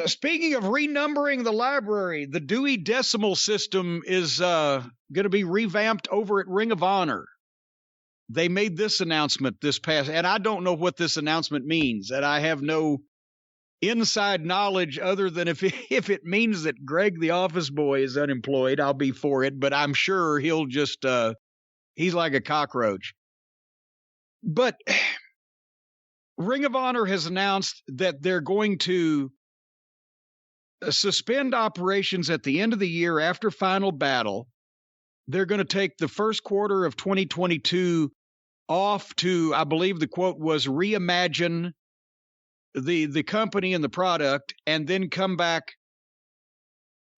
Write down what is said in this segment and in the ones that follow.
Speaking of renumbering the library, the Dewey Decimal System is going to be revamped over at Ring of Honor. They made this announcement this past, and I don't know what this announcement means, and I have no inside knowledge other than if it means that Greg the office boy is unemployed, I'll be for it, but I'm sure he'll just, he's like a cockroach. But Ring of Honor has announced that they're going to suspend operations at the end of the year after Final Battle. They're going to take the first quarter of 2022 off to, I believe the quote was, reimagine the company and the product, and then come back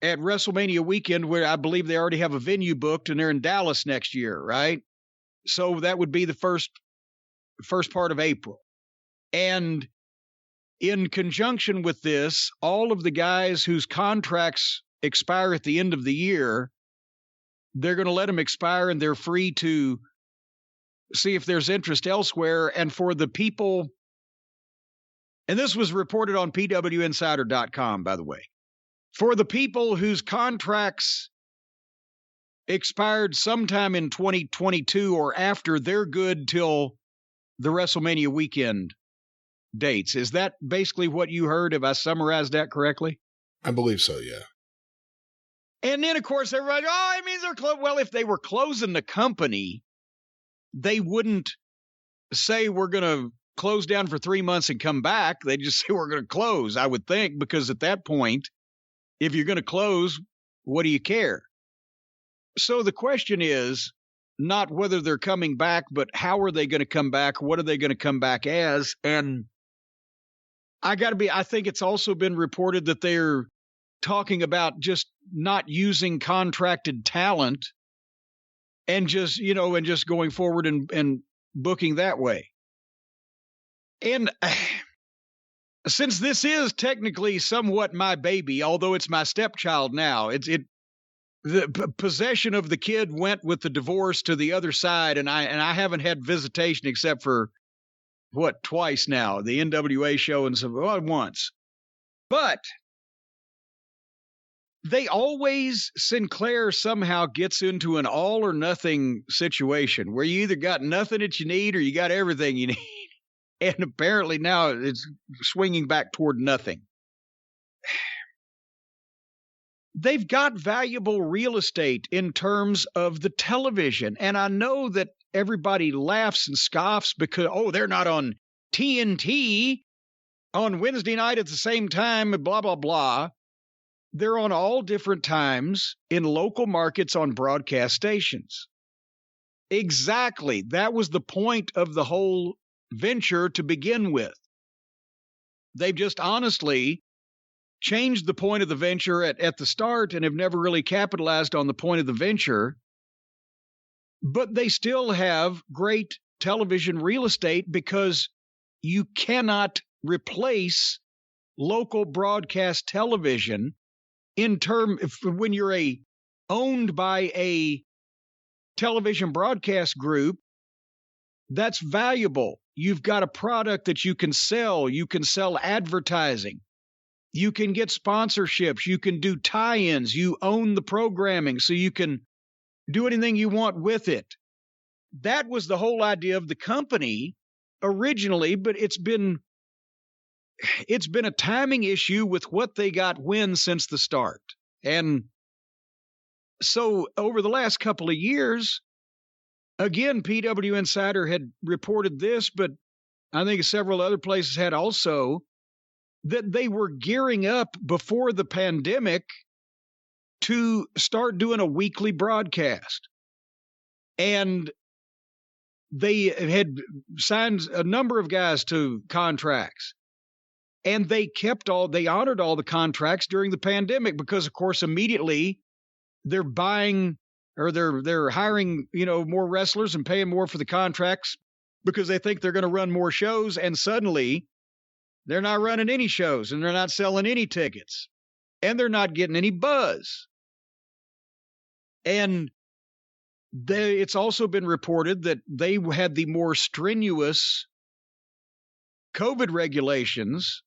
at WrestleMania weekend, where I believe they already have a venue booked, and they're in Dallas next year, right? So that would be the first part of April. And in conjunction with this, all of the guys whose contracts expire at the end of the year, they're going to let them expire, and they're free to see if there's interest elsewhere. And for the people, and this was reported on pwinsider.com, by the way, for the people whose contracts expired sometime in 2022 or after, they're good till the WrestleMania weekend dates. Is that basically what you heard? Have I summarized that correctly? I believe so, yeah. And then, of course, everybody, it means they're closed. Well, if they were closing the company, they wouldn't say we're going to close down for 3 months and come back. They just say we're going to close, I would think, because at that point, if you're going to close, what do you care? So the question is not whether they're coming back, but how are they going to come back? What are they going to come back as? And I think it's also been reported that they're talking about just not using contracted talent and just going forward and booking that way. And since this is technically somewhat my baby, although it's my stepchild now, the possession of the kid went with the divorce to the other side, and I haven't had visitation except for twice now, the NWA show and once. But Sinclair somehow gets into an all or nothing situation where you either got nothing that you need or you got everything you need. And apparently now it's swinging back toward nothing. They've got valuable real estate in terms of the television. And I know that everybody laughs and scoffs because, they're not on TNT on Wednesday night at the same time, blah, blah, blah. They're on all different times in local markets on broadcast stations. Exactly. That was the point of the whole venture to begin with. They've just honestly changed the point of the venture at the start and have never really capitalized on the point of the venture. But they still have great television real estate because you cannot replace local broadcast television when you're owned by a television broadcast group. That's valuable. You've got a product that you can sell. You can sell advertising. You can get sponsorships. You can do tie-ins. You own the programming, so you can do anything you want with it. That was the whole idea of the company originally, but it's been a timing issue with what they got when since the start. And so over the last couple of years, again, PW Insider had reported this, but I think several other places had also, that they were gearing up before the pandemic to start doing a weekly broadcast. And they had signed a number of guys to contracts. And they honored all the contracts during the pandemic because, of course, immediately they're buying or they're hiring, more wrestlers and paying more for the contracts because they think they're going to run more shows. And suddenly they're not running any shows and they're not selling any tickets and they're not getting any buzz. And it's also been reported that they had the more strenuous COVID regulations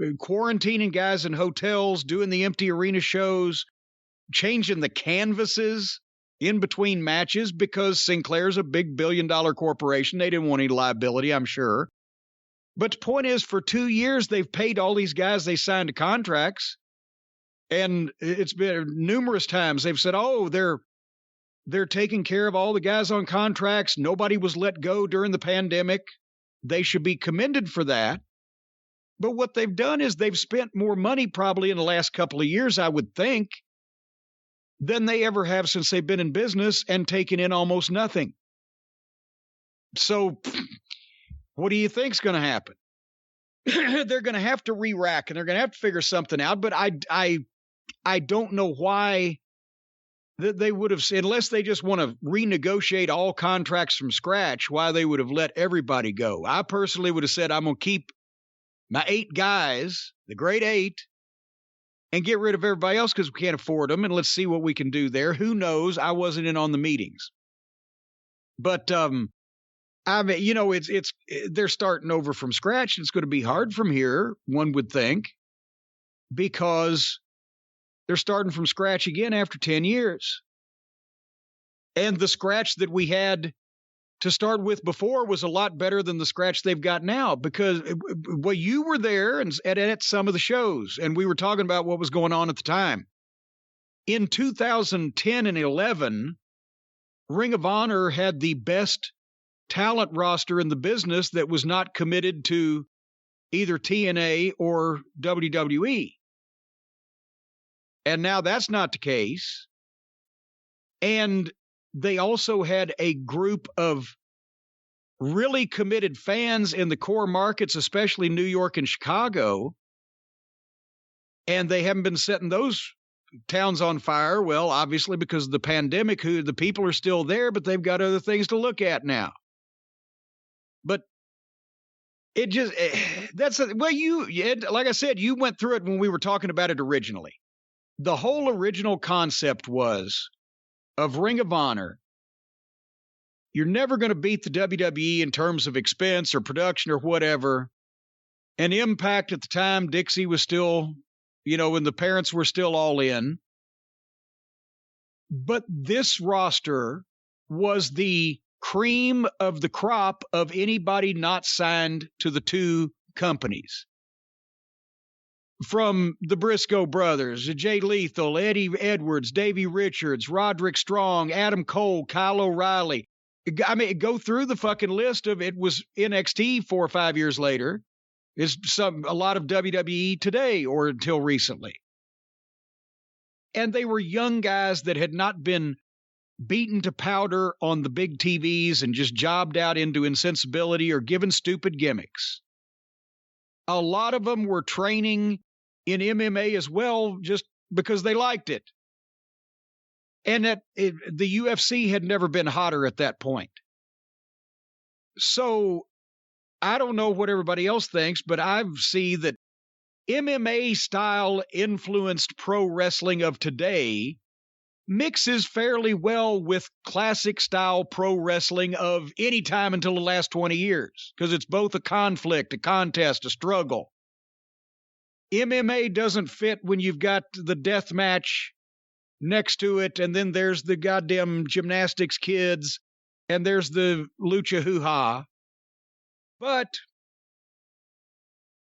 quarantining guys in hotels, doing the empty arena shows, changing the canvases in between matches because Sinclair's a big billion-dollar corporation. They didn't want any liability, I'm sure. But the point is, for 2 years, they've paid all these guys they signed to contracts. And it's been numerous times they've said, oh, they're taking care of all the guys on contracts. Nobody was let go during the pandemic. They should be commended for that. But what they've done is they've spent more money probably in the last couple of years, I would think, than they ever have since they've been in business and taken in almost nothing. So what do you think's going to happen? They're going to have to re-rack and they're going to have to figure something out. But I don't know why they would have, unless they just want to renegotiate all contracts from scratch, why they would have let everybody go. I personally would have said, I'm going to keep my 8 guys, the great 8, and get rid of everybody else because we can't afford them, and let's see what we can do there. Who knows? I wasn't in on the meetings. But, I mean, you know, they're starting over from scratch. It's going to be hard from here, one would think, because they're starting from scratch again after 10 years. And the scratch that we had to start with before was a lot better than the scratch they've got now, because well, you were there and at some of the shows, and we were talking about what was going on at the time. In 2010 and 11, Ring of Honor had the best talent roster in the business that was not committed to either TNA or WWE. And now that's not the case. And they also had a group of really committed fans in the core markets, especially New York and Chicago. And they haven't been setting those towns on fire. Well, obviously because of the pandemic, the people are still there, but they've got other things to look at now. But it just, like I said, you went through it when we were talking about it originally. The whole original concept was of Ring of Honor. You're never going to beat the WWE in terms of expense or production or whatever. And Impact at the time, Dixie was still, you know, when the parents were still all in. But this roster was the cream of the crop of anybody not signed to the 2 companies. From the Briscoe brothers, Jay Lethal, Eddie Edwards, Davey Richards, Roderick Strong, Adam Cole, Kyle O'Reilly. I mean, go through the fucking list of it was NXT 4 or 5 years later. Is a lot of WWE today or until recently. And they were young guys that had not been beaten to powder on the big TVs and just jobbed out into insensibility or given stupid gimmicks. A lot of them were training in MMA as well, just because they liked it. And the UFC had never been hotter at that point. So I don't know what everybody else thinks, but I see that MMA style influenced pro wrestling of today mixes fairly well with classic style pro wrestling of any time until the last 20 years, because it's both a conflict, a contest, a struggle. MMA doesn't fit when you've got the death match next to it, and then there's the goddamn gymnastics kids, and there's the lucha hoo-ha. But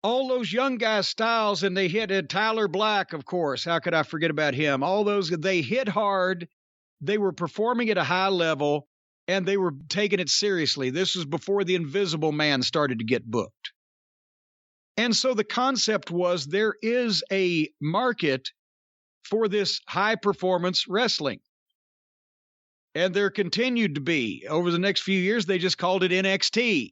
all those young guys' styles, and they hit Tyler Black, of course. How could I forget about him? All those, they hit hard. They were performing at a high level, and they were taking it seriously. This was before the Invisible Man started to get booked. And so the concept was there is a market for this high-performance wrestling. And there continued to be. Over the next few years, they just called it NXT.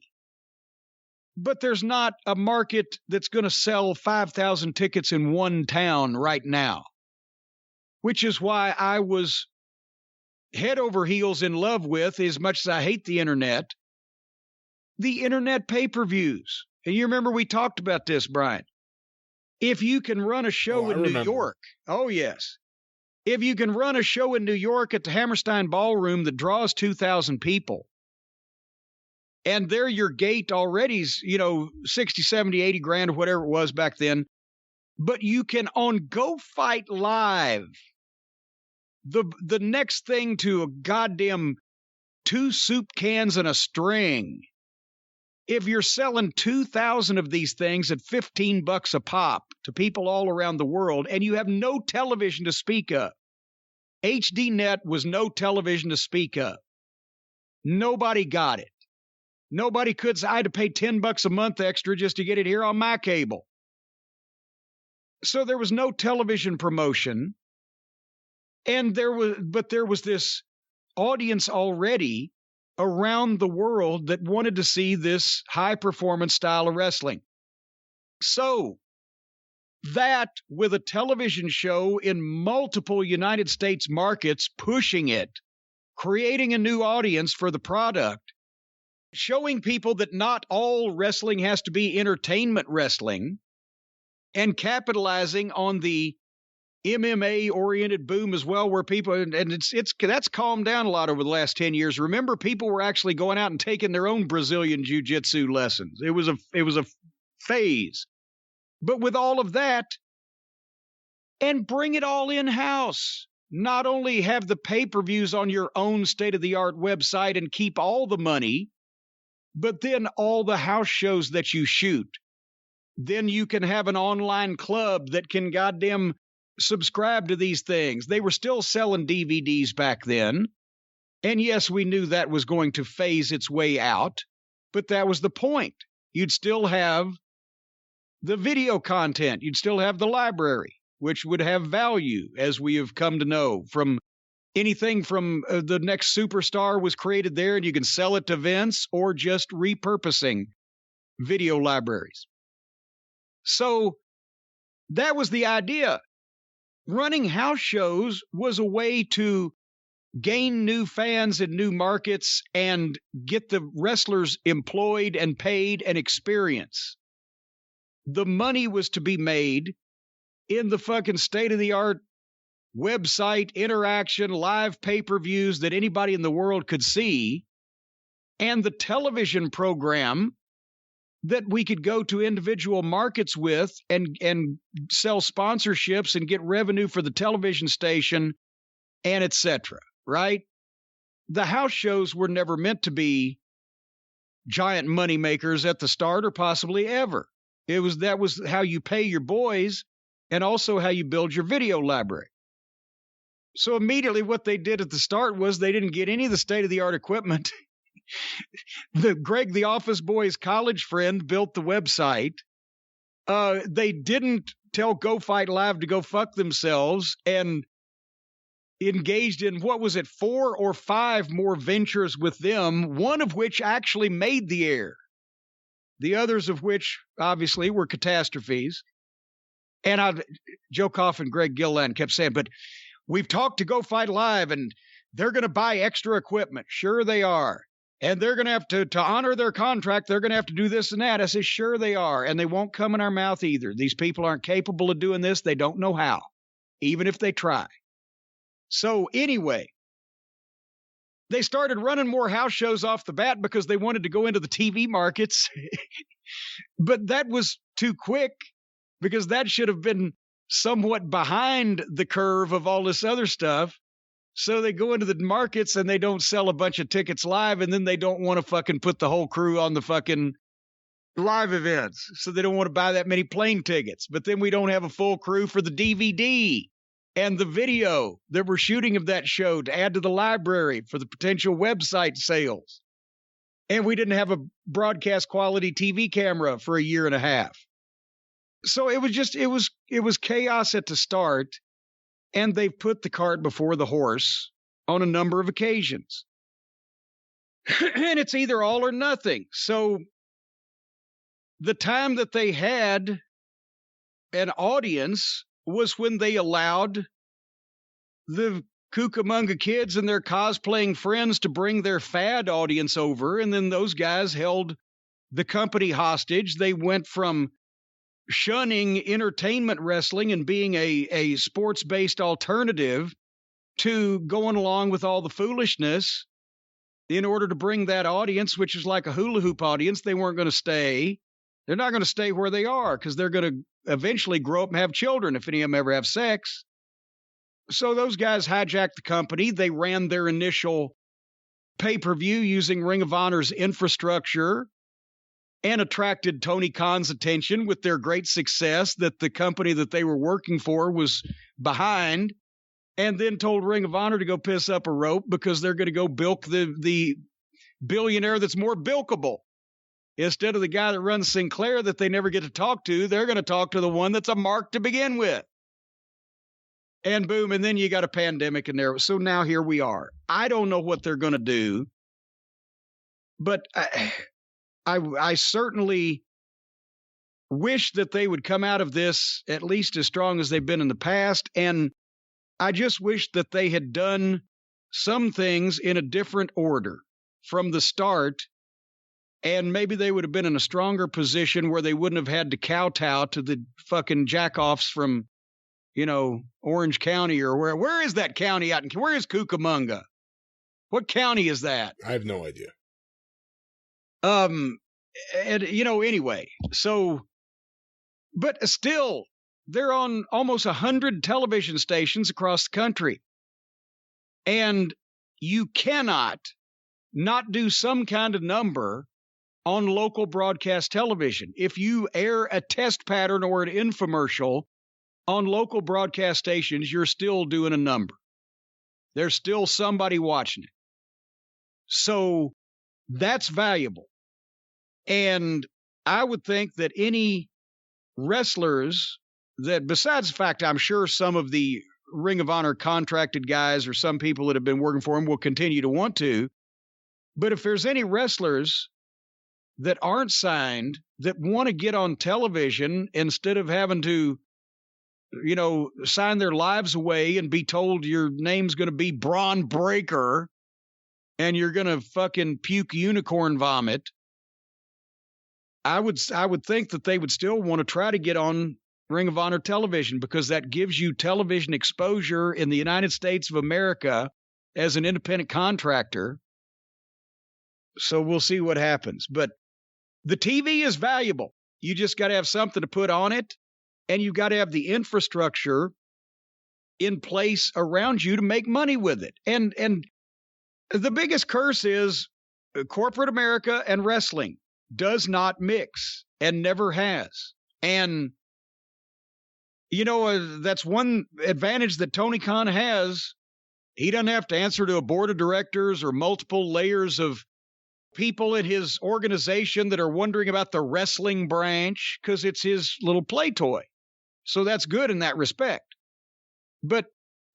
But there's not a market that's going to sell 5,000 tickets in one town right now, which is why I was head over heels in love with, as much as I hate the internet pay-per-views. And you remember we talked about this, Brian. If you can run a show in New York, oh yes. If you can run a show in New York at the Hammerstein Ballroom that draws 2,000 people, And there your gate already's, 60, 70, 80 grand, whatever it was back then. But you can on Go Fight Live, the next thing to a goddamn 2 soup cans and a string. If you're selling 2,000 of these things at $15 a pop to people all around the world, and you have no television to speak of, HDNet was no television to speak of. Nobody got it. Nobody could say, I had to pay $10 a month extra just to get it here on my cable. So there was no television promotion. And there was this audience already around the world that wanted to see this high performance style of wrestling. So that, with a television show in multiple United States markets pushing it, creating a new audience for the product, showing people that not all wrestling has to be entertainment wrestling, and capitalizing on the MMA oriented boom as well, where people, and that's calmed down a lot over the last 10 years. Remember, people were actually going out and taking their own Brazilian jiu-jitsu lessons. It was a phase. But with all of that, and bring it all in-house. Not only have the pay-per-views on your own state-of-the-art website and keep all the money, but then all the house shows that you shoot. Then you can have an online club that can goddamn subscribe to these things. They were still selling DVDs back then. And yes, we knew that was going to phase its way out, but that was the point. You'd still have the video content. You'd still have the library, which would have value, as we have come to know, from anything from the next superstar was created there and you can sell it to Vince, or just repurposing video libraries. So that was the idea. Running house shows was a way to gain new fans in new markets and get the wrestlers employed and paid and experience. The money was to be made in the fucking state-of-the-art website interaction, live pay-per-views that anybody in the world could see, and the television program that we could go to individual markets with and sell sponsorships and get revenue for the television station, and etc. Right? The house shows were never meant to be giant money makers at the start, or possibly ever. That was how you pay your boys, and also how you build your video library. So immediately what they did at the start was they didn't get any of the state-of-the-art equipment. Greg, the office boy's college friend, built the website. They didn't tell Go Fight Live to go fuck themselves, and engaged in, 4 or 5 more ventures with them, one of which actually made the air. The others of which, obviously, were catastrophes. And Joe Koff and Greg Gilland kept saying, but we've talked to Go Fight Live, and they're going to buy extra equipment. Sure they are. And they're going to have to honor their contract, they're going to have to do this and that. I said, sure they are. And they won't come in our mouth either. These people aren't capable of doing this. They don't know how, even if they try. So anyway, they started running more house shows off the bat because they wanted to go into the TV markets. But that was too quick, because that should have been somewhat behind the curve of all this other stuff. So they go into the markets and they don't sell a bunch of tickets live, and then they don't want to fucking put the whole crew on the fucking live events. So they don't want to buy that many plane tickets. But then we don't have a full crew for the DVD and the video that we're shooting of that show to add to the library for the potential website sales. And we didn't have a broadcast quality TV camera for a year and a half. So it was chaos at the start. And they've put the cart before the horse on a number of occasions. And it's either all or nothing. So the time that they had an audience was when they allowed the Cucamonga kids and their cosplaying friends to bring their fad audience over. And then those guys held the company hostage. They went from shunning entertainment wrestling and being a sports-based alternative to going along with all the foolishness in order to bring that audience, which is like a hula hoop audience. They weren't going to stay. They're not going to stay where they are because they're going to eventually grow up and have children if any of them ever have sex. So those guys hijacked the company. They ran their initial pay-per-view using Ring of Honor's infrastructure and attracted Tony Khan's attention with their great success that the company that they were working for was behind, and then told Ring of Honor to go piss up a rope because they're going to go bilk the billionaire that's more bilkable. Instead of the guy that runs Sinclair that they never get to talk to, they're going to talk to the one that's a mark to begin with. And boom, and then you got a pandemic in there. So now here we are. I don't know what they're going to do, but I certainly wish that they would come out of this at least as strong as they've been in the past. And I just wish that they had done some things in a different order from the start. And maybe they would have been in a stronger position where they wouldn't have had to kowtow to the fucking jackoffs from, Orange County or where is that county out? Where is Cucamonga? What county is that? I have no idea. Anyway, so, but still, they're on almost 100 television stations across the country. And you cannot not do some kind of number on local broadcast television. If you air a test pattern or an infomercial on local broadcast stations, you're still doing a number. There's still somebody watching it. So that's valuable. And I would think that any wrestlers that, besides the fact I'm sure some of the Ring of Honor contracted guys or some people that have been working for them will continue to want to, but if there's any wrestlers that aren't signed that want to get on television instead of having to, sign their lives away and be told your name's going to be Braun Breaker and you're going to fucking puke unicorn vomit, I would think that they would still want to try to get on Ring of Honor television because that gives you television exposure in the United States of America as an independent contractor. So we'll see what happens. But the TV is valuable. You just got to have something to put on it, and you got to have the infrastructure in place around you to make money with it. And the biggest curse is corporate America and wrestling does not mix and never has. And, that's one advantage that Tony Khan has. He doesn't have to answer to a board of directors or multiple layers of people in his organization that are wondering about the wrestling branch because it's his little play toy. So that's good in that respect. But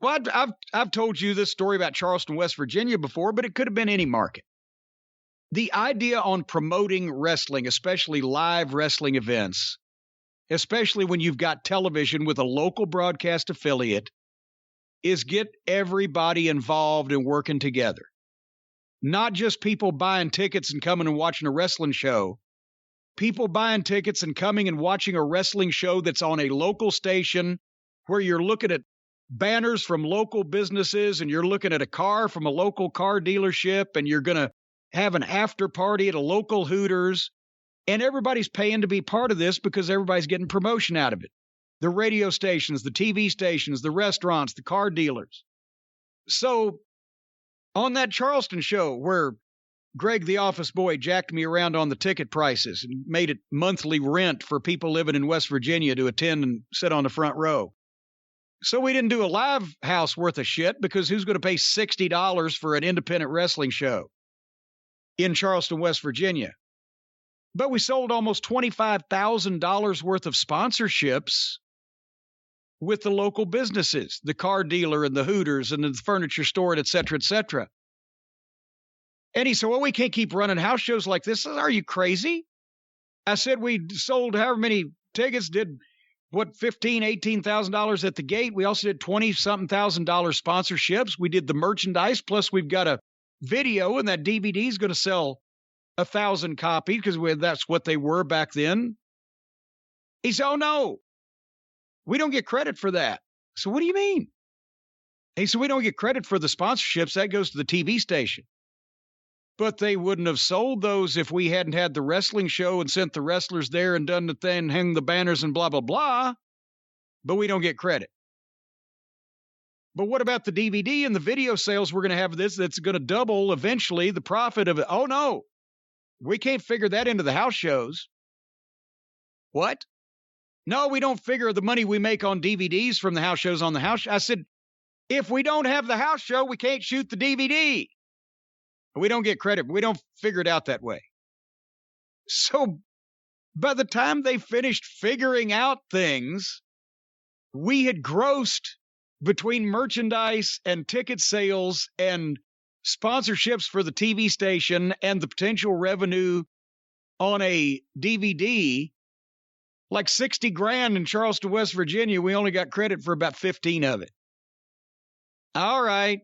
I've told you this story about Charleston, West Virginia before, but it could have been any market. The idea on promoting wrestling, especially live wrestling events, especially when you've got television with a local broadcast affiliate, is get everybody involved and working together. Not just people buying tickets and coming and watching a wrestling show. People buying tickets and coming and watching a wrestling show that's on a local station where you're looking at banners from local businesses and you're looking at a car from a local car dealership and you're going to have an after party at a local Hooters. And everybody's paying to be part of this because everybody's getting promotion out of it. The radio stations, the TV stations, the restaurants, the car dealers. So on that Charleston show where Greg the office boy jacked me around on the ticket prices and made it monthly rent for people living in West Virginia to attend and sit on the front row. So we didn't do a live house worth of shit because who's going to pay $60 for an independent wrestling show in Charleston, West Virginia? But we sold almost $25,000 worth of sponsorships with the local businesses, the car dealer and the Hooters and the furniture store, and et cetera, et cetera. And he said, well, we can't keep running house shows like this. I said, are you crazy? I said, we sold however many tickets, did $15,000, $18,000 at the gate. We also did $20-something thousand sponsorships. We did the merchandise, plus we've got a video, and that DVD is going to sell 1,000 copies because that's what they were back then. He said, oh, no, we don't get credit for that. So what do you mean? He said, we don't get credit for the sponsorships. That goes to the TV station. But they wouldn't have sold those if we hadn't had the wrestling show and sent the wrestlers there and done the thing, hung the banners and blah, blah, blah. But we don't get credit. But what about the DVD and the video sales we're going to have this that's going to double eventually the profit of it? Oh, no. We can't figure that into the house shows. What? No, we don't figure the money we make on DVDs from the house shows on the house. I said, if we don't have the house show, we can't shoot the DVD. We don't get credit. We don't figure it out that way. So by the time they finished figuring out things, we had grossed between merchandise and ticket sales and sponsorships for the TV station and the potential revenue on a DVD, like 60 grand in Charleston, West Virginia. We only got credit for about 15 of it. All right,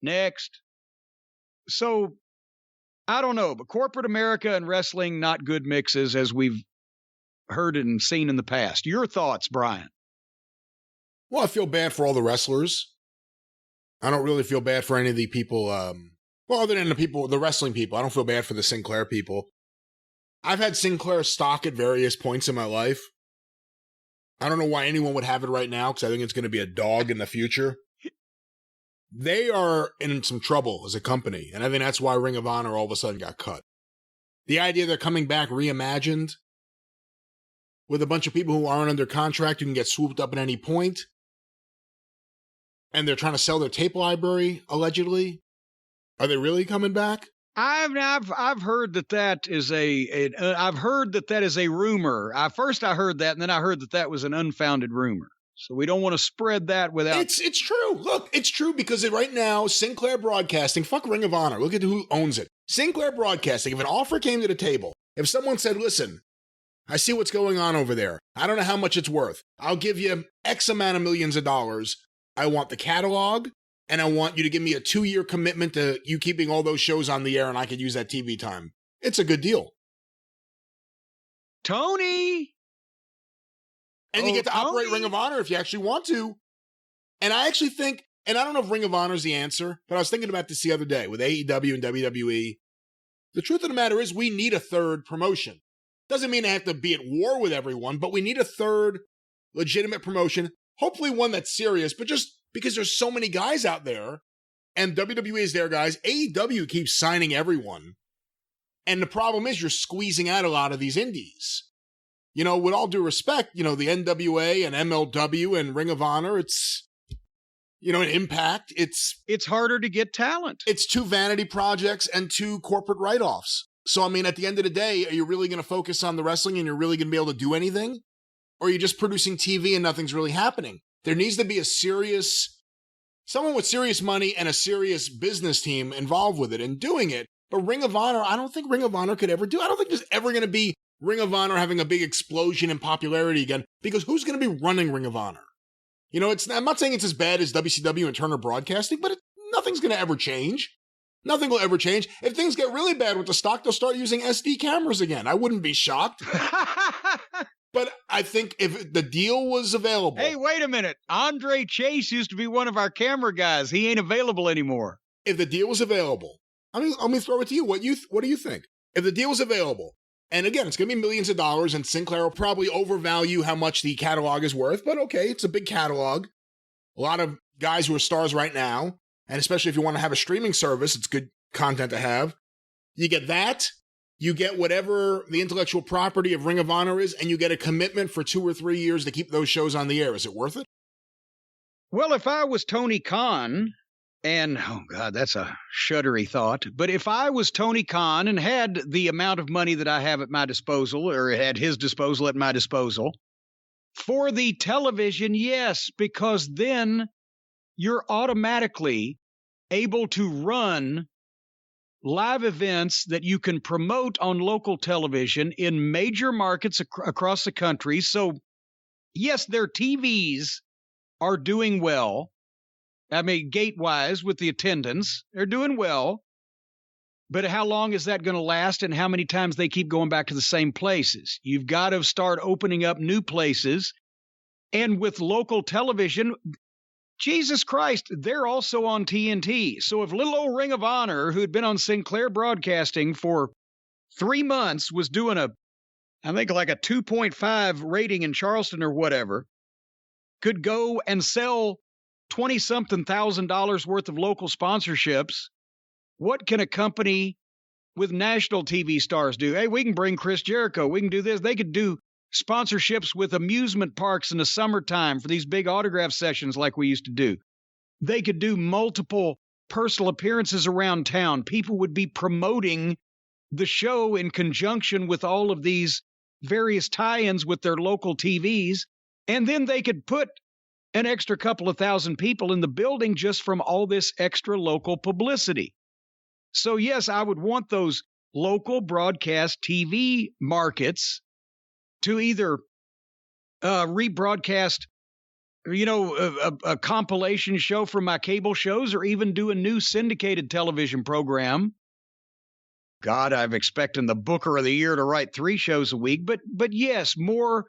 next. So I don't know, but corporate America and wrestling, not good mixes as we've heard and seen in the past. Your thoughts, Brian? Well, I feel bad for all the wrestlers. I don't really feel bad for any of the people, other than the wrestling people. I don't feel bad for the Sinclair people. I've had Sinclair stock at various points in my life. I don't know why anyone would have it right now, because I think it's going to be a dog in the future. They are in some trouble as a company, and I think that's why Ring of Honor all of a sudden got cut. The idea they're coming back reimagined with a bunch of people who aren't under contract who can get swooped up at any point, and they're trying to sell their tape library, allegedly. Are they really coming back? I've heard that is a rumor. First I heard that, and then I heard that was an unfounded rumor. So we don't want to spread that without... It's true. Look, it's true because right now, Sinclair Broadcasting, fuck Ring of Honor, look at who owns it. Sinclair Broadcasting, if an offer came to the table, if someone said, listen, I see what's going on over there. I don't know how much it's worth. I'll give you X amount of millions of dollars. I want the catalog, and I want you to give me a 2-year commitment to you keeping all those shows on the air, and I could use that TV time. It's a good deal. Tony! And you get to operate Ring of Honor if you actually want to. And I actually think, and I don't know if Ring of Honor is the answer, but I was thinking about this the other day with AEW and WWE. The truth of the matter is we need a third promotion. Doesn't mean I have to be at war with everyone, but we need a third legitimate promotion. Hopefully one that's serious, but just because there's so many guys out there, and WWE is their guys, AEW keeps signing everyone. And the problem is you're squeezing out a lot of these indies. You know, with all due respect, the NWA and MLW and Ring of Honor, it's, an Impact. It's harder to get talent. It's 2 vanity projects and 2 corporate write-offs. So, I mean, at the end of the day, are you really going to focus on the wrestling and you're really going to be able to do anything? Or are you just producing TV and nothing's really happening? There needs to be someone with serious money and a serious business team involved with it and doing it. But Ring of Honor, I don't think Ring of Honor could ever do. I don't think there's ever going to be Ring of Honor having a big explosion in popularity again, because who's going to be running Ring of Honor? I'm not saying it's as bad as WCW and Turner Broadcasting, but nothing's going to ever change. Nothing will ever change. If things get really bad with the stock, they'll start using SD cameras again. I wouldn't be shocked. But I think if the deal was available... Hey, wait a minute. Andre Chase used to be one of our camera guys. He ain't available anymore. If the deal was available, let me throw it to you. What do you think? If the deal was available, and again, it's going to be millions of dollars, and Sinclair will probably overvalue how much the catalog is worth, but okay, it's a big catalog. A lot of guys who are stars right now, and especially if you want to have a streaming service, it's good content to have. You get that. You get whatever the intellectual property of Ring of Honor is, and you get a commitment for 2 or 3 years to keep those shows on the air. Is it worth it? Well, if I was Tony Khan, and, oh God, that's a shuddery thought, but if I was Tony Khan and had the amount of money that I have at my disposal, or had his disposal at my disposal, for the television, yes, because then you're automatically able to run live events that you can promote on local television in major markets across the country. So, yes, their TVs are doing well. I mean, gate-wise with the attendance, they're doing well. But how long is that going to last, and how many times they keep going back to the same places? You've got to start opening up new places. And with local television, Jesus Christ, they're also on TNT. So if little old Ring of Honor, who had been on Sinclair Broadcasting for 3 months, was doing I think like a 2.5 rating in Charleston or whatever, could go and sell $20-something thousand worth of local sponsorships, what can a company with national TV stars do? Hey, we can bring Chris Jericho. We can do this. They could do sponsorships with amusement parks in the summertime for these big autograph sessions like we used to do. They could do multiple personal appearances around town. People would be promoting the show in conjunction with all of these various tie-ins with their local TVs. And then they could put an extra couple of thousand people in the building just from all this extra local publicity. So yes, I would want those local broadcast TV markets to either rebroadcast, a compilation show from my cable shows, or even do a new syndicated television program. God, I'm expecting the Booker of the Year to write 3 shows a week, but yes, more,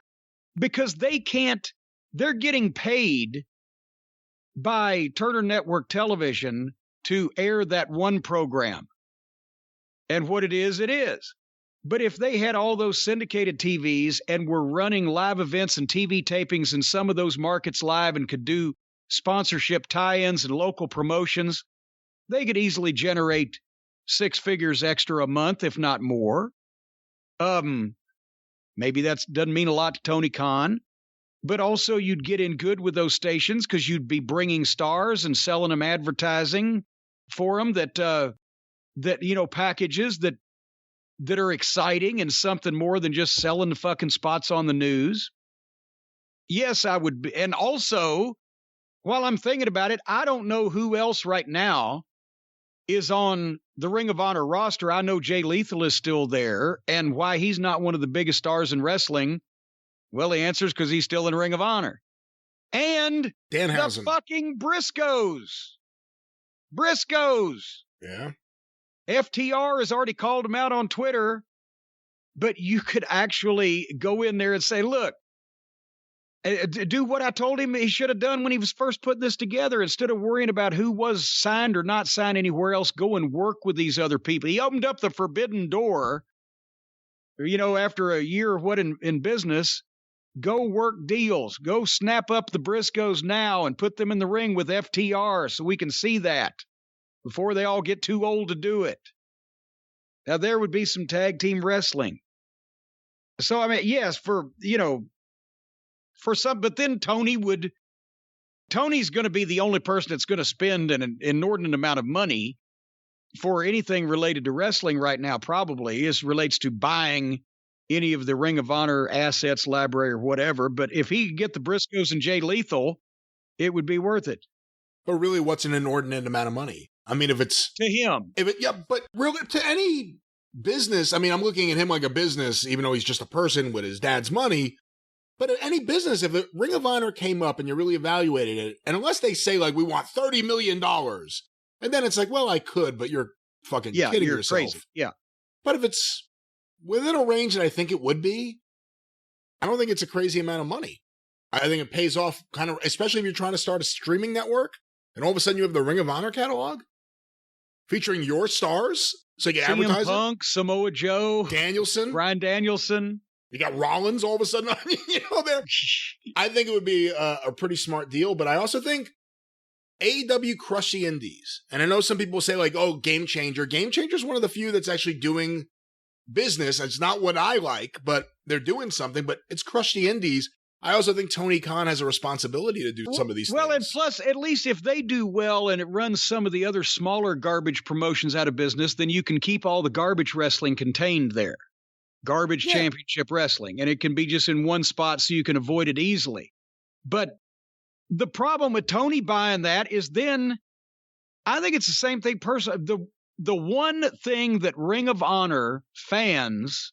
because they're getting paid by Turner Network Television to air that one program. And what it is, it is. But if they had all those syndicated TVs and were running live events and TV tapings in some of those markets live and could do sponsorship tie-ins and local promotions, they could easily generate 6 figures extra a month, if not more. Maybe that doesn't mean a lot to Tony Khan, but also you'd get in good with those stations because you'd be bringing stars and selling them advertising for them that packages that are exciting and something more than just selling the fucking spots on the news. Yes, I would be. And also, while I'm thinking about it, I don't know who else right now is on the Ring of Honor roster. I know Jay Lethal is still there, and why he's not one of the biggest stars in wrestling, well, the answer is because he's still in Ring of Honor. And Danhausen. The fucking Briscoes. Yeah. FTR has already called him out on Twitter, but you could actually go in there and say, look, do what I told him he should have done when he was first putting this together. Instead of worrying about who was signed or not signed anywhere else, go and work with these other people. He opened up the forbidden door, after a year of what in business, go work deals, go snap up the Briscoes now and put them in the ring with FTR so we can see that before they all get too old to do it. Now, there would be some tag team wrestling. So, I mean, yes, for some, but then Tony's going to be the only person that's going to spend an inordinate amount of money for anything related to wrestling right now, probably, as relates to buying any of the Ring of Honor assets, library, or whatever. But if he could get the Briscoes and Jay Lethal, it would be worth it. But really, what's an inordinate amount of money? I mean, if it's to him, but really to any business, I mean, I'm looking at him like a business, even though he's just a person with his dad's money. But at any business, if the Ring of Honor came up and you really evaluated it, and unless they say like, we want $30 million, and then it's like, well, I could, but you're fucking kidding you're yourself. Crazy. Yeah. But if it's within a range that I think it would be, I don't think it's a crazy amount of money. I think it pays off kind of, especially if you're trying to start a streaming network, and all of a sudden you have the Ring of Honor catalog featuring your stars, so you can advertise CM Punk, Samoa Joe, Danielson, Bryan Danielson. You got Rollins all of a sudden, there. I think it would be a pretty smart deal, but I also think AEW crushed the indies. And I know some people say like, oh, Game Changer. Game Changer is one of the few that's actually doing business. It's not what I like, but they're doing something, but it's crushed the indies. I also think Tony Khan has a responsibility to do some of these things. Well, and plus, at least if they do well and it runs some of the other smaller garbage promotions out of business, then you can keep all the garbage wrestling contained there. Garbage championship wrestling. And it can be just in one spot so you can avoid it easily. But the problem with Tony buying that is then, I think it's the same thing personally. The one thing that Ring of Honor fans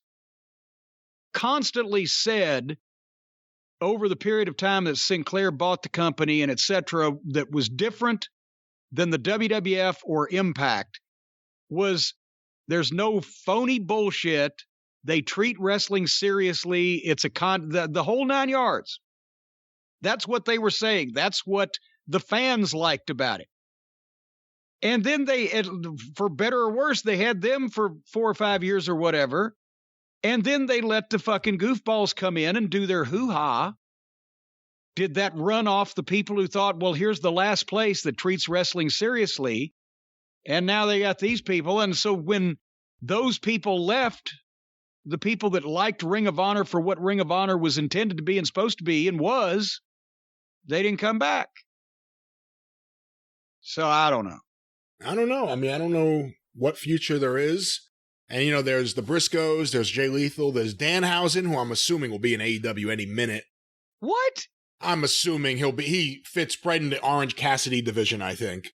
constantly said over the period of time that Sinclair bought the company and et cetera, that was different than the WWF or Impact was there's no phony bullshit. They treat wrestling seriously. It's the whole 9 yards. That's what they were saying. That's what the fans liked about it. And then they, for better or worse, they had them for 4 or 5 years or whatever. And then they let the fucking goofballs come in and do their hoo-ha. Did that run off the people who thought, well, here's the last place that treats wrestling seriously. And now they got these people. And so when those people left, the people that liked Ring of Honor for what Ring of Honor was intended to be and supposed to be and was, they didn't come back. So I don't know. I don't know. I mean, I don't know what future there is. And, you know, there's the Briscoes, there's Jay Lethal, there's Danhausen, who I'm assuming will be in AEW any minute. What? I'm assuming he fits right in the Orange Cassidy division, I think.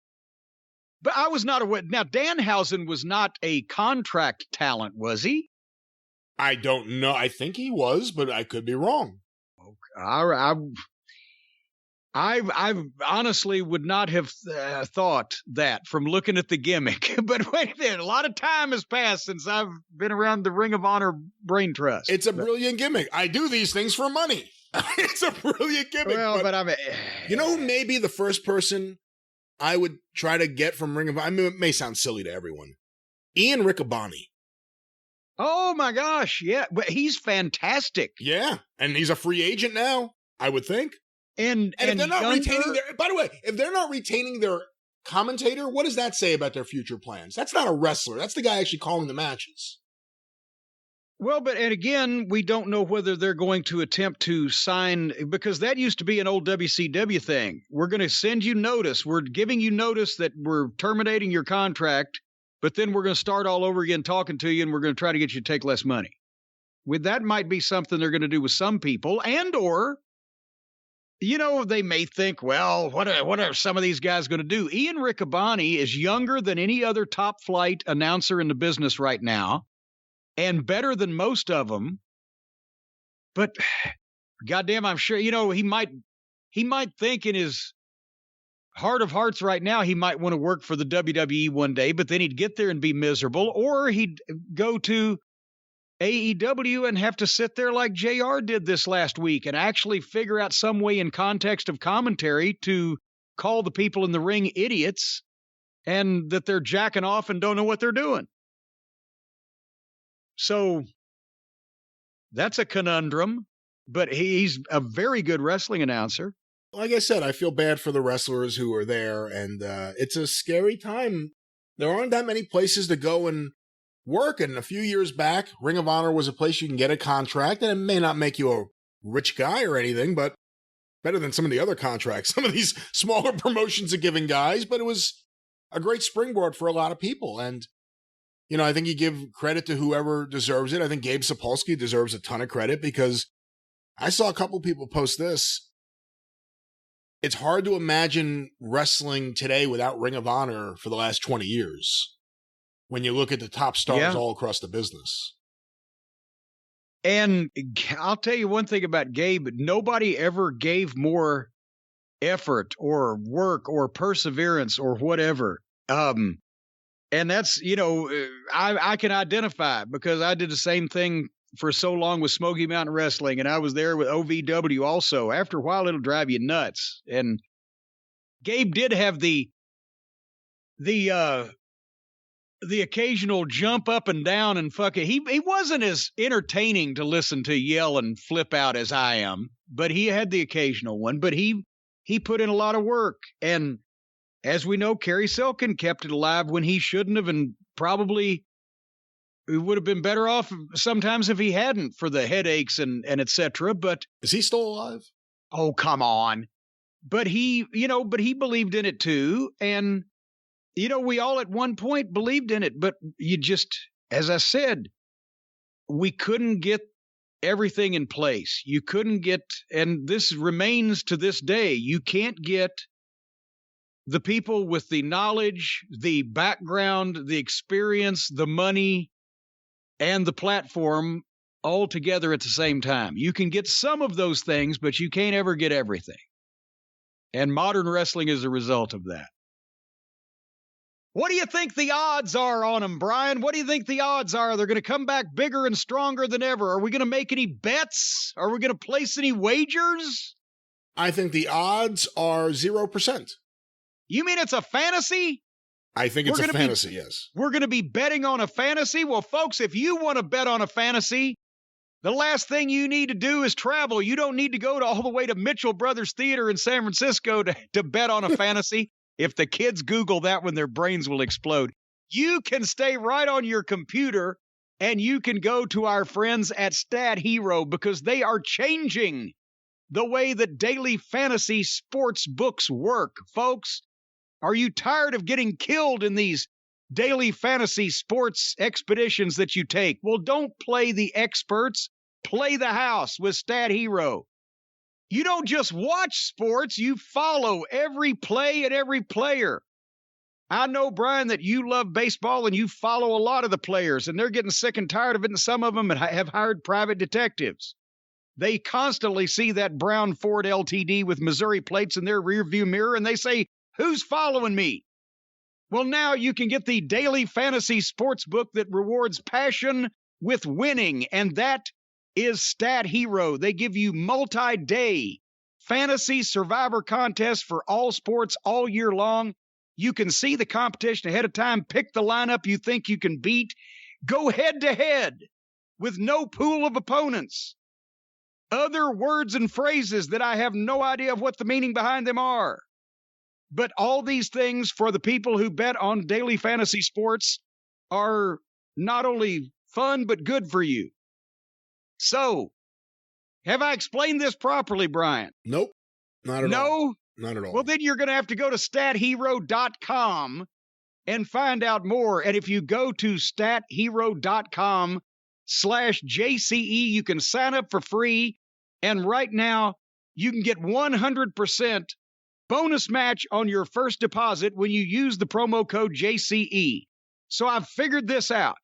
But I was not aware. Now, Danhausen was not a contract talent, was he? I don't know. I think he was, but I could be wrong. I honestly would not have thought that from looking at the gimmick. But wait a minute, a lot of time has passed since I've been around the Ring of Honor brain trust. It's a brilliant gimmick. I do these things for money. It's a brilliant gimmick. Well, but I mean, you know who may be the first person I would try to get from Ring of Honor? I mean, it may sound silly to everyone. Ian Riccaboni. Oh my gosh, yeah, but he's fantastic. Yeah, and he's a free agent now, I would think. And if they're not retaining their, by the way, if they're not retaining their commentator, what does that say about their future plans? That's not a wrestler. That's the guy actually calling the matches. Well, and again, we don't know whether they're going to attempt to sign, because that used to be an old WCW thing. We're going to send you notice. We're giving you notice that we're terminating your contract, but then we're going to start all over again talking to you, and we're going to try to get you to take less money. That might be something they're going to do with some people, or you know, they may think, well, what are some of these guys going to do? Ian Riccaboni is younger than any other top flight announcer in the business right now and better than most of them. But goddamn, I'm sure, you know, he might think in his heart of hearts right now, he might want to work for the WWE one day, but then he'd get there and be miserable, or he'd go to AEW and have to sit there like JR did this last week and actually figure out some way in context of commentary to call the people in the ring idiots and that they're jacking off and don't know what they're doing. So that's a conundrum, but he's a very good wrestling announcer. Like I said, I feel bad for the wrestlers who are there, and it's a scary time. There aren't that many places to go and work, and a few years back, Ring of Honor was a place you can get a contract, and it may not make you a rich guy or anything, but better than some of the other contracts some of these smaller promotions are giving guys, but it was a great springboard for a lot of people. And, you know, I think you give credit to whoever deserves it. I think Gabe Sapolsky deserves a ton of credit, because I saw a couple people post this. It's hard to imagine wrestling today without Ring of Honor for the last 20 years. When you look at the top stars all across the business. And I'll tell you one thing about Gabe. Nobody ever gave more effort or work or perseverance or whatever. And that's, you know, I can identify, because I did the same thing for so long with Smoky Mountain Wrestling, and I was there with OVW also. After a while, it'll drive you nuts. And Gabe did have the occasional jump up and down and fuck it. He wasn't as entertaining to listen to yell and flip out as I am, but he had the occasional one. But he put in a lot of work. And as we know, Kerry Silkin kept it alive when he shouldn't have, and probably would have been better off sometimes if he hadn't, for the headaches and et cetera. But is he still alive? Oh, come on. But he believed in it too. And you know, we all at one point believed in it, but you just, as I said, we couldn't get everything in place. You couldn't get, and this remains to this day, you can't get the people with the knowledge, the background, the experience, the money, and the platform all together at the same time. You can get some of those things, but you can't ever get everything. And modern wrestling is a result of that. What do you think the odds are on them, Brian? What do you think the odds are? They're going to come back bigger and stronger than ever. Are we going to make any bets? Are we going to place any wagers? I think the odds are 0%. You mean it's a fantasy? I think it's a fantasy, yes. We're going to be betting on a fantasy? Well, folks, if you want to bet on a fantasy, the last thing you need to do is travel. You don't need to go all the way to Mitchell Brothers Theater in San Francisco to bet on a fantasy. If the kids Google that one, their brains will explode. You can stay right on your computer, and you can go to our friends at Stat Hero because they are changing the way that daily fantasy sports books work, folks. Are you tired of getting killed in these daily fantasy sports expeditions that you take? Well, don't play the experts. Play the house with Stat Hero. You don't just watch sports, you follow every play and every player. I know, Brian, that you love baseball and you follow a lot of the players, and they're getting sick and tired of it, and some of them have hired private detectives. They constantly see that brown Ford LTD with Missouri plates in their rearview mirror, and they say, "Who's following me?" Well, now you can get the daily fantasy sports book that rewards passion with winning, and that is Stat Hero. They give you multi-day fantasy survivor contests for all sports all year long. You can see the competition ahead of time, pick the lineup you think you can beat, go head-to-head with no pool of opponents. Other words and phrases that I have no idea of what the meaning behind them are. But all these things for the people who bet on daily fantasy sports are not only fun, but good for you. So, have I explained this properly, Brian? Nope. Not at all. No? Not at all. Well, then you're going to have to go to stathero.com and find out more. And if you go to stathero.com/JCE, you can sign up for free. And right now, you can get 100% bonus match on your first deposit when you use the promo code JCE. So I've figured this out.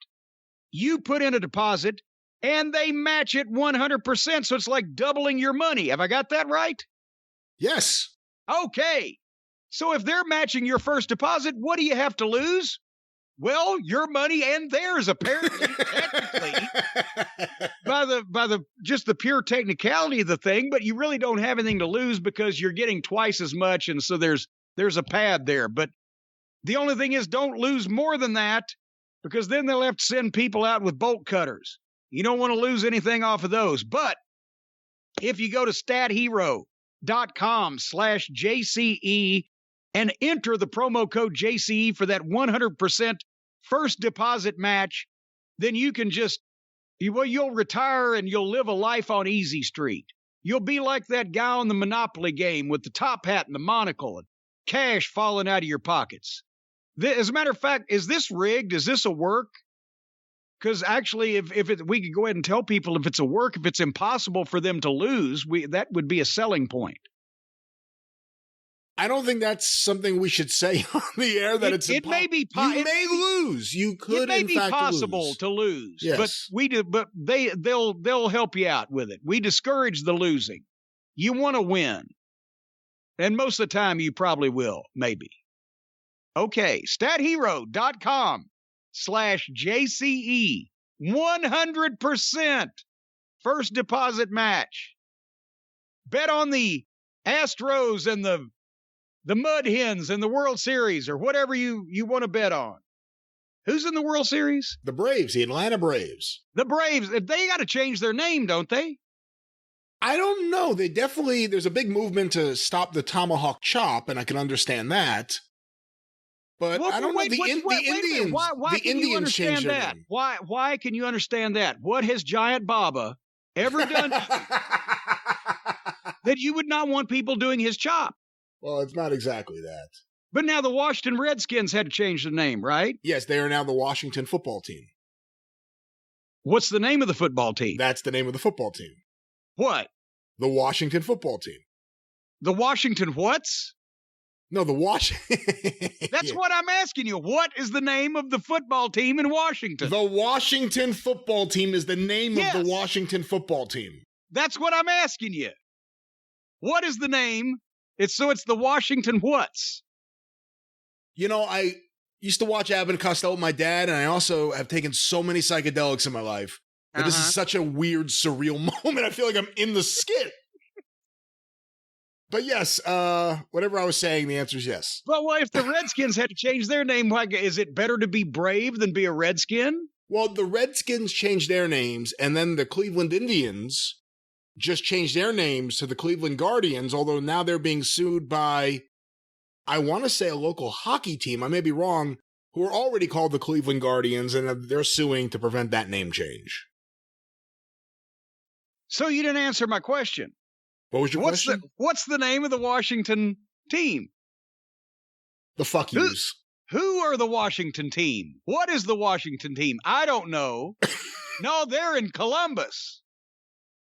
You put in a deposit, and they match it 100%, so it's like doubling your money. Have I got that right? Yes. Okay. So if they're matching your first deposit, what do you have to lose? Well, your money and theirs, apparently, technically, by the just the pure technicality of the thing, but you really don't have anything to lose because you're getting twice as much, and so there's a pad there. But the only thing is, don't lose more than that, because then they'll have to send people out with bolt cutters. You don't want to lose anything off of those. But if you go to stathero.com/JCE and enter the promo code JCE for that 100% first deposit match, then you can you'll retire and you'll live a life on Easy Street. You'll be like that guy on the Monopoly game with the top hat and the monocle and cash falling out of your pockets. As a matter of fact, is this rigged? Is this a work? Because actually, we could go ahead and tell people if it's a work, if it's impossible for them to lose, that would be a selling point. I don't think that's something we should say on the air. That it's it may be you may lose. You could. It may be possible to lose. Yes. But they'll help you out with it. We discourage the losing. You want to win, and most of the time you probably will. Maybe. Okay, stathero.com/JCE, 100% first deposit match. Bet on the Astros and the Mud Hens and the World Series, or whatever you want to bet on. Who's in the World Series? The Braves, the Atlanta Braves. The Braves, they got to change their name, don't they? I don't know. There's a big movement to stop the tomahawk chop, and I can understand that. But I don't know. The Indians. Why can you understand that? Why can you understand that? What has Giant Baba ever done that you would not want people doing his chop? Well, it's not exactly that. But now the Washington Redskins had to change the name, right? Yes, they are now the Washington football team. What's the name of the football team? That's the name of the football team. What? The Washington football team. The Washington whats? No, the Washington. That's what I'm asking you. What is the name of the football team in Washington? The Washington football team is the name of the Washington football team. That's what I'm asking you. What is the name? It's the Washington whats. You know, I used to watch Abbott and Costello with my dad, and I also have taken so many psychedelics in my life. But this is such a weird, surreal moment. I feel like I'm in the skit. But yes, whatever I was saying, the answer is yes. Well, if the Redskins had to change their name, why is it better to be Brave than be a Redskin? Well, the Redskins changed their names, and then the Cleveland Indians just changed their names to the Cleveland Guardians, although now they're being sued by, I want to say, a local hockey team. I may be wrong, who are already called the Cleveland Guardians, and they're suing to prevent that name change. So you didn't answer my question. What was your question? What's the name of the Washington team? The fuck yous. Who are the Washington team? What is the Washington team? I don't know. No, they're in Columbus.